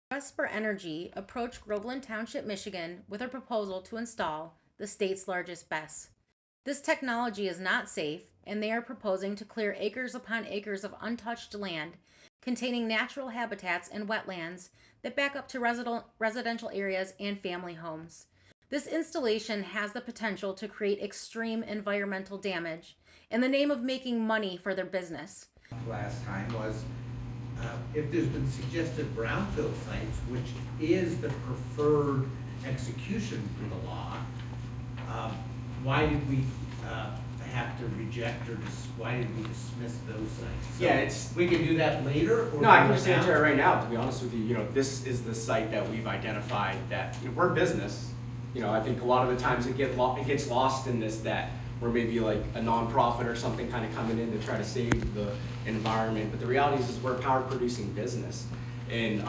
Vesper Energy approached Groveland Township, Michigan with a proposal to install the state's largest BESS. This technology is not safe, and they are proposing to clear acres upon acres of untouched land containing natural habitats and wetlands that back up to residential areas and family homes. This installation has the potential to create extreme environmental damage in the name of making money for their business. Last time was if there's been suggested brownfield sites, which is the preferred execution for the law, why did we have to reject or why did we dismiss those sites? So Yeah, we can do that later. Or no, I can just answer it right now. To be honest with you, this is the site that we've identified that we're business. I think a lot of the times it gets lost in this that we're maybe like a nonprofit or something kind of coming in to try to save the environment. But the reality is we're a power producing business, and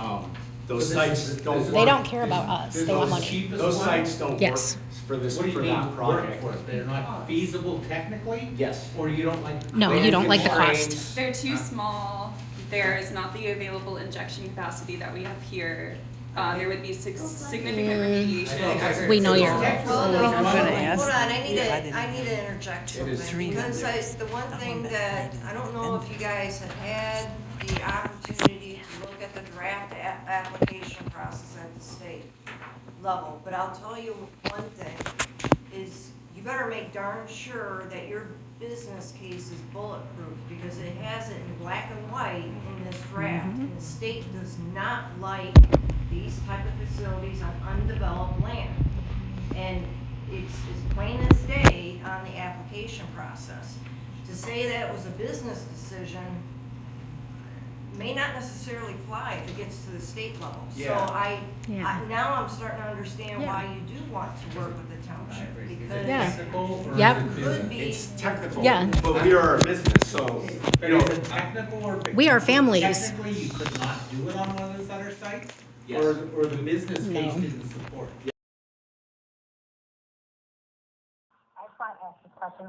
those sites don't. They don't care about us. They want money. Those sites don't Yes. work for this What do you for mean that project. work for it? They're not feasible technically? Yes. Or you don't like No, you don't like the Cranes. cost. They're too small. There is not the available injection capacity that we have here. There would be significant remediation. We know you're. Well, no, I'm gonna ask. hold on, I need Yeah, I to didn't- interject It is something, because the one thing that, I don't know if you guys have had the opportunity to look at the draft application process at the state level, but I'll tell you one thing, is you better make darn sure that your business case is bulletproof, because it has it in black and white in this draft, and the state does not like these type of facilities on undeveloped land. And it's as plain as day on the application process. To say that it was a business decision may not necessarily fly if it gets to the state level. So Yeah. now I'm starting to understand why you do want to work with the township, because Yeah. technical or Yep. is it it could business? be. It's technical, Yeah. but we are a business, so But is it technical or? We are families. Technically, you could not do it on one of those other sites? Yes. Or the business case No. didn't support it? I just want to ask this question.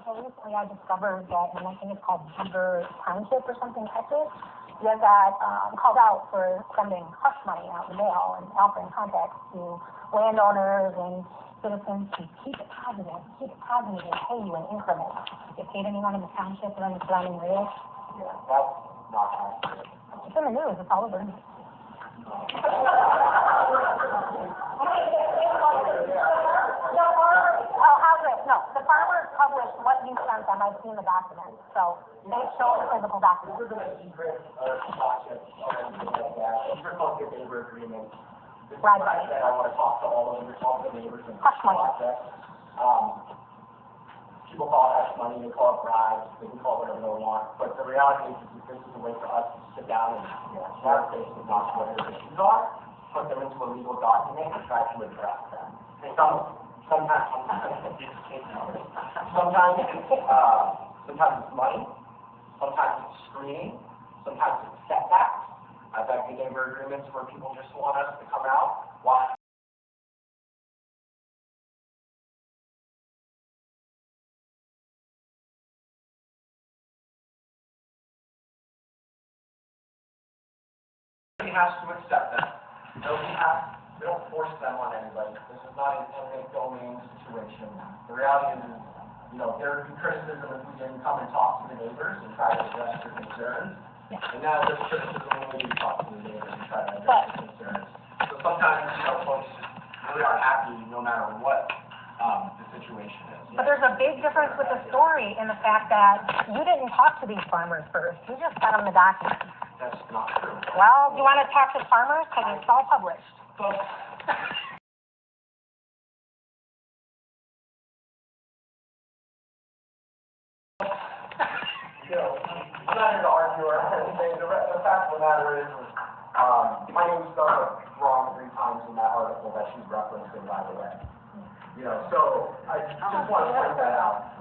So recently I discovered that in one thing it's called Beaver Township or something, Texas, you have got called out for sending hush money out in the mail and offering contracts to landowners and citizens to keep it positive and pay you in increments. Get paid anyone in the township or any surrounding areas? Yeah, that's not accurate. It's in the news, it's all over. No, the farmers publish what you sent them. I've seen the documents, so they show the physical documents. We're gonna secret projects and things like that. These are called your neighbor agreements. This is Right. what I said, I wanna talk to all of the neighbors and Hush money. projects. People call it hush money, they call it bribes, they can call it whatever they want, but the reality is this is a way for us to sit down and, share our faces, not what their issues are, put them into a legal document and try to address them. And sometimes it's money, sometimes it's screening, sometimes it's setbacks. I've had good neighbor agreements where people just want us to come out, watch. Nobody has to accept them. We don't force them on anybody. This is not an eminent domain situation. The reality is, there would be criticism if we didn't come and talk to the neighbors and try to address their concerns. And now there's criticism when we talk to the neighbors and try to address their concerns. So sometimes, folks really are happy no matter what, the situation is. But there's a big difference with the story in the fact that you didn't talk to these farmers first. You just sent them the documents. That's not true. Well, do you want to talk to farmers? Because it's all published. But I'm not here to argue or anything. The fact of the matter is, my name's spelled wrong 3 times in that article that she's referencing, by the way. So I just want to point that out.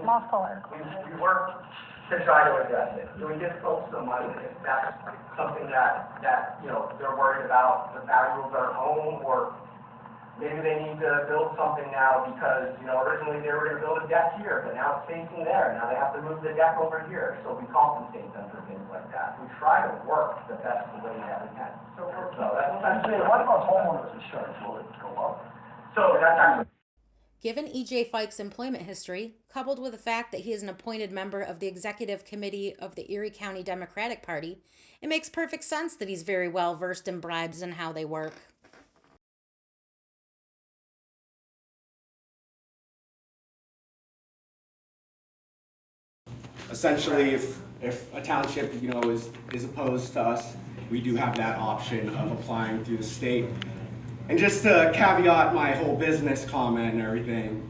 Multiple articles. We work to try to address it. Do we give folks some money if that's something that they're worried about the value of their home, or maybe they need to build something now because, originally they were going to build a deck here, but now it's facing there. Now they have to move the deck over here, so we compensate them for things like that. like that. We try to work the best way that we can. So I'm saying, what about homeowners insurance, will it go up? So that's actually. Given E.J. Fike's employment history, coupled with the fact that he is an appointed member of the executive committee of the Erie County Democratic Party, it makes perfect sense that he's very well versed in bribes and how they work. Essentially, if a township, is opposed to us, we do have that option of applying through the state. And just to caveat my whole business comment and everything,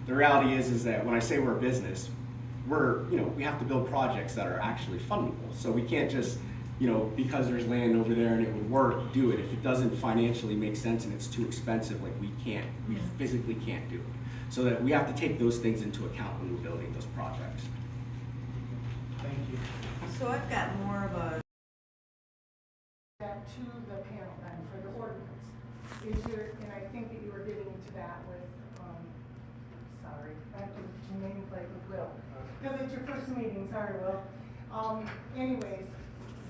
the reality is that when I say we're a business, we have to build projects that are actually fundable. So we can't just, because there's land over there and it would work, do it. If it doesn't financially make sense and it's too expensive, we physically can't do it. So that we have to take those things into account when we're building those projects. Thank you. So I've got more of a, That to the panel then for the ordinance. And I think that you were getting into that with, sorry, I have to name plate with Will. Because it's your first meeting, sorry, Will. Anyways,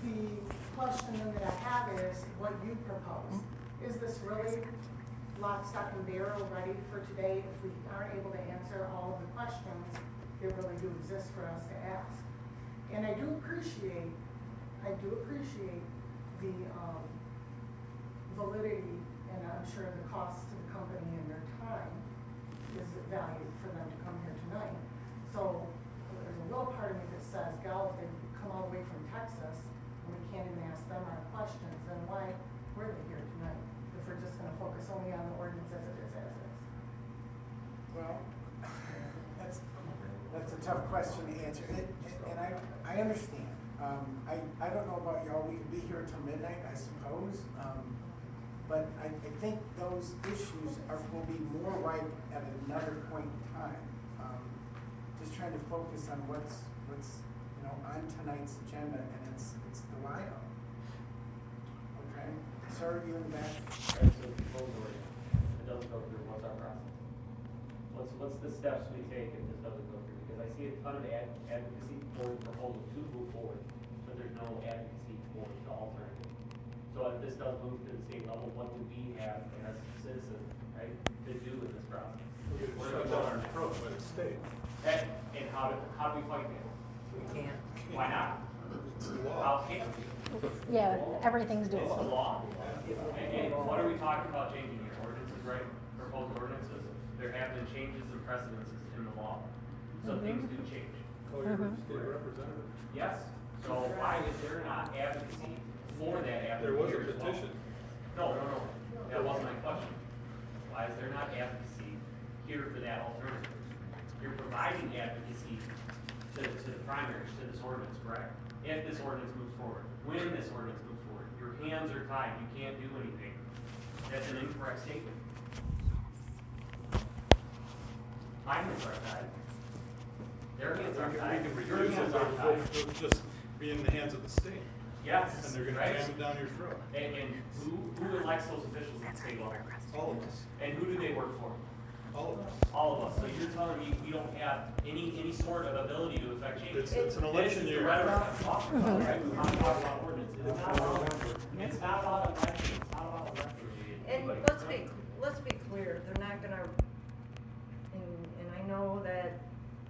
the question then that I have is what you propose. Is this really lock, stock, and barrel ready for today if we aren't able to answer all of the questions that really do exist for us to ask? And I do appreciate the validity, and I'm sure the cost to the company and their time is valued for them to come here tonight. So there's a little part of me that says, God, if they come all the way from Texas and we can't even ask them our questions, then why were they here tonight? If we're just gonna focus only on the ordinance as it is, as is. Well, that's a tough question to answer, and I understand. I don't know about y'all, we could be here till midnight, I suppose, but I think those issues will be more ripe at another point in time. Just trying to focus on what's on tonight's agenda, and it's the lineup. Okay, sir, you in the back? Right, so proposed ordinance, it doesn't go through, what's our process? What's the steps we take if this doesn't go through? Because I see a ton of advocacy for the proposal to move forward, but there's no advocacy for the alternative. So if this does move to the state level, what do we have as citizens, right, to do in this process? We're shut down our approach by the state. And how do we fight that? we can't. Why not? It's the law. How can't we? Yeah, everything's It's the doable. law. And what are we talking about changing here? Ordinances, right? Proposed ordinances. There have been changes and precedences in the law. So things do change. Oh, you're a state representative. Yes. So why is there not advocacy for that advocacy? There was a as well? petition. No. That wasn't my question. Why is there not advocacy here for that alternative? You're providing advocacy to the primaries, to this ordinance, correct? If this ordinance moves forward, when this ordinance moves forward, your hands are tied, you can't do anything. That's an incorrect statement. My hands are tied. Their hands are tied. We can Your reduce hands it, are tied. it'll just be in the hands of the state. Yes, And they're gonna right? jam it down your throat. And who elects those officials at the state level? All of us. And who do they work for? All of us. All of us. So you're telling me we don't have any sort of ability to affect change? It's an election This is year. the rhetoric I'm talking about, right? We want to talk about ordinances. It's not about election. It's not about election. And let's be clear, they're not gonna, and I know that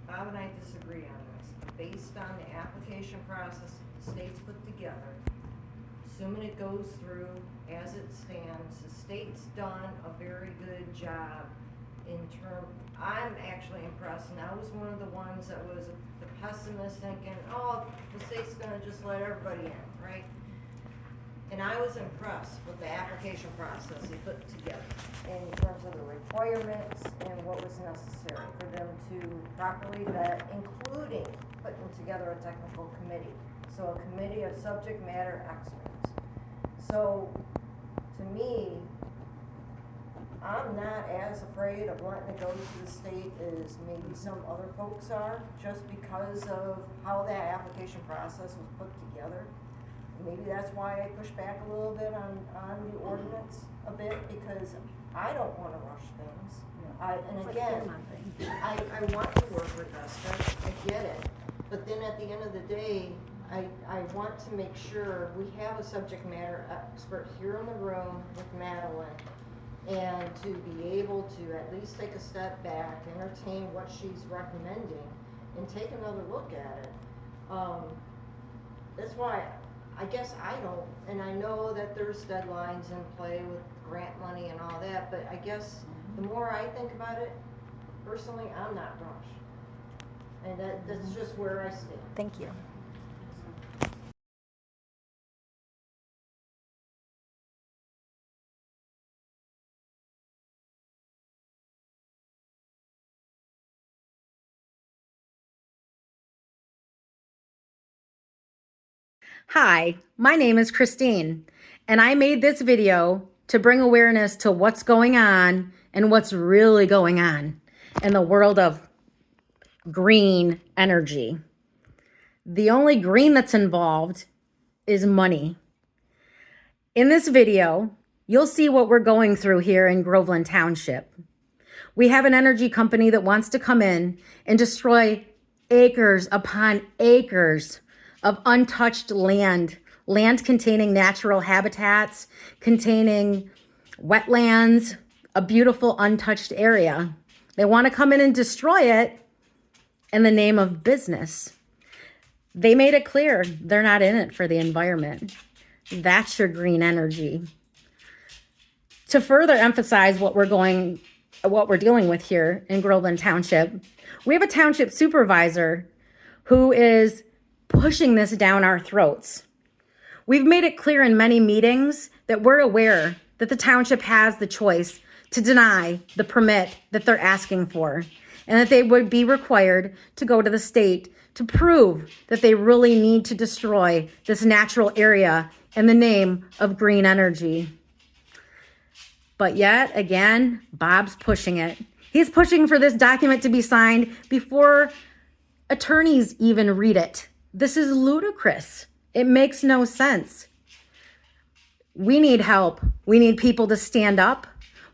Bob and I disagree on this. Based on the application process the state's put together, assuming it goes through as it stands, the state's done a very good job in I'm actually impressed, and I was one of the ones that was the pessimist thinking, oh, the state's gonna just let everybody in, right? And I was impressed with the application process he put together in terms of the requirements and what was necessary for them to properly vet, including putting together a technical committee. So a committee of subject matter experts. So, to me, I'm not as afraid of letting it go to the state as maybe some other folks are, just because of how that application process was put together. Maybe that's why I push back a little bit on the ordinance a bit, because I don't wanna rush things. And again, I want to work with Vesper, I get it, but then at the end of the day, I want to make sure we have a subject matter expert here in the room with Madeline, and to be able to at least take a step back, entertain what she's recommending, and take another look at it. That's why I guess I don't, and I know that there's deadlines in play with grant money and all that, but I guess the more I think about it, personally, I'm not rushed. And that's just where I stand. Thank you. Hi, my name is Christine, and I made this video to bring awareness to what's going on and what's really going on in the world of green energy. The only green that's involved is money. In this video, you'll see what we're going through here in Groveland Township. We have an energy company that wants to come in and destroy acres upon acres of untouched land containing natural habitats, containing wetlands, a beautiful untouched area. They want to come in and destroy it in the name of business. They made it clear they're not in it for the environment. That's your green energy. To further emphasize what we're dealing with here in Groveland Township, we have a township supervisor who is pushing this down our throats. We've made it clear in many meetings that we're aware that the township has the choice to deny the permit that they're asking for, and that they would be required to go to the state to prove that they really need to destroy this natural area in the name of green energy. But yet again, Bob's pushing it. He's pushing for this document to be signed before attorneys even read it. This is ludicrous. It makes no sense. We need help. We need people to stand up.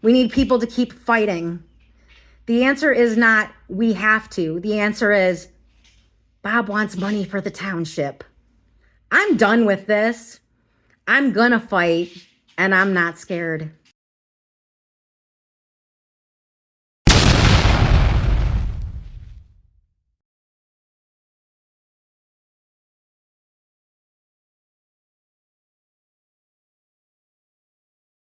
We need people to keep fighting. The answer is not we have to. The answer is Bob wants money for the township. I'm done with this. I'm gonna fight, and I'm not scared.